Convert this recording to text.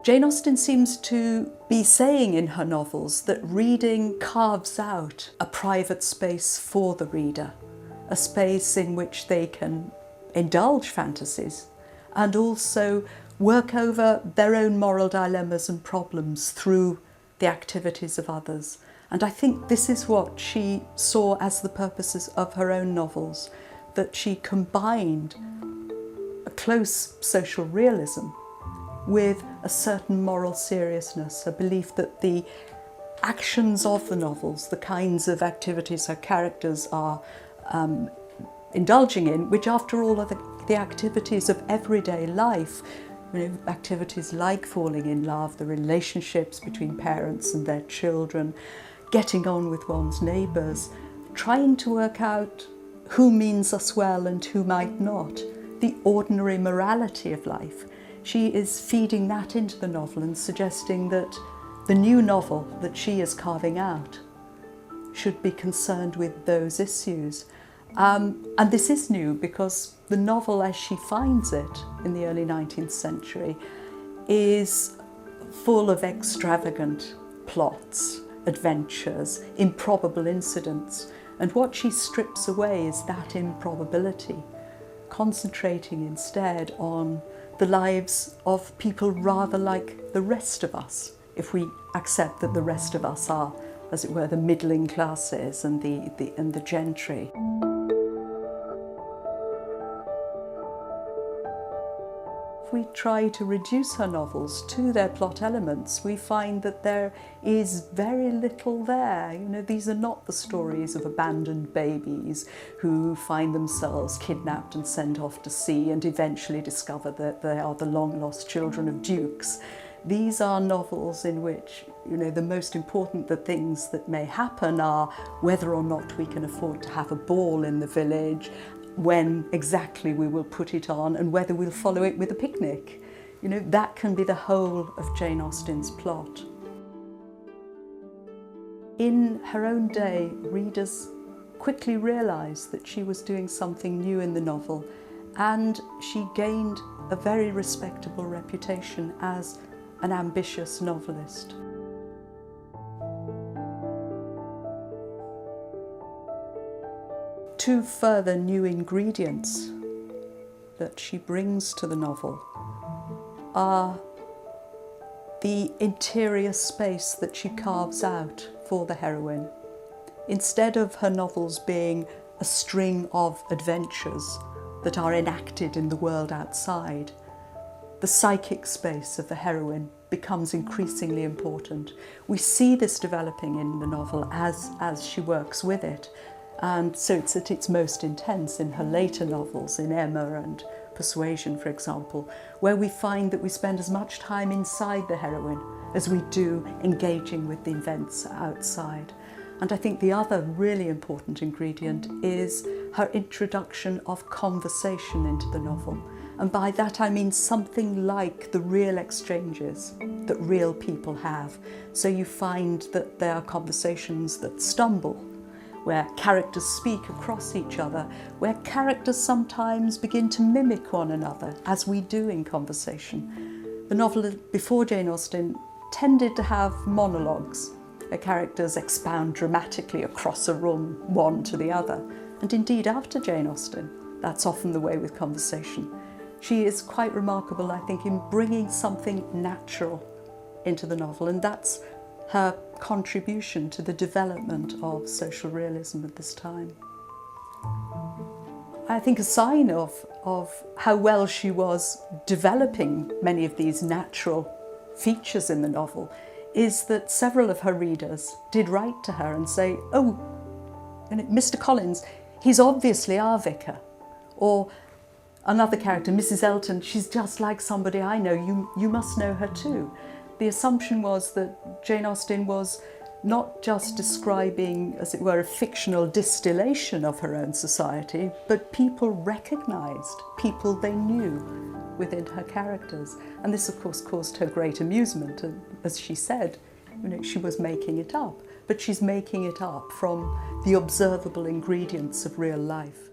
Jane Austen seems to be saying in her novels that reading carves out a private space for the reader, a space in which they can indulge fantasies and also work over their own moral dilemmas and problems through the activities of others. And I think this is what she saw as the purposes of her own novels, that she combined a close social realism with a certain moral seriousness, a belief that the actions of the novels, the kinds of activities her characters are indulging in, which after all are the activities of everyday life, activities like falling in love, the relationships between parents and their children, getting on with one's neighbours, trying to work out who means us well and who might not, the ordinary morality of life. She is feeding that into the novel and suggesting that the new novel that she is carving out should be concerned with those issues. And this is new because the novel as she finds it in the early 19th century is full of extravagant plots, adventures, improbable incidents. And what she strips away is that improbability, concentrating instead on the lives of people rather like the rest of us, if we accept that the rest of us are, as it were, the middling classes and the gentry. If we try to reduce her novels to their plot elements, we find that there is very little there. These are not the stories of abandoned babies who find themselves kidnapped and sent off to sea and eventually discover that they are the long-lost children of dukes. These are novels in which, the most important things that may happen are whether or not we can afford to have a ball in the village, when exactly we will put it on, and whether we'll follow it with a picnic. That can be the whole of Jane Austen's plot. In her own day, readers quickly realised that she was doing something new in the novel, and she gained a very respectable reputation as an ambitious novelist. Two further new ingredients that she brings to the novel are the interior space that she carves out for the heroine. Instead of her novels being a string of adventures that are enacted in the world outside, the psychic space of the heroine becomes increasingly important. We see this developing in the novel as she works with it. And so it's at its most intense in her later novels, in Emma and Persuasion, for example, where we find that we spend as much time inside the heroine as we do engaging with the events outside. And I think the other really important ingredient is her introduction of conversation into the novel. And by that I mean something like the real exchanges that real people have. So you find that there are conversations that stumble, where characters speak across each other, where characters sometimes begin to mimic one another, as we do in conversation. The novel before Jane Austen tended to have monologues, where characters expound dramatically across a room, one to the other. And indeed, after Jane Austen, that's often the way with conversation. She is quite remarkable, I think, in bringing something natural into the novel, and that's her contribution to the development of social realism at this time. I think a sign of how well she was developing many of these natural features in the novel is that several of her readers did write to her and say, "Oh, Mr. Collins, he's obviously our vicar." Or another character, Mrs. Elton, "She's just like somebody I know, you must know her too." The assumption was that Jane Austen was not just describing, as it were, a fictional distillation of her own society, but people recognised, people they knew within her characters. And this, of course, caused her great amusement. And as she said, she was making it up, but she's making it up from the observable ingredients of real life.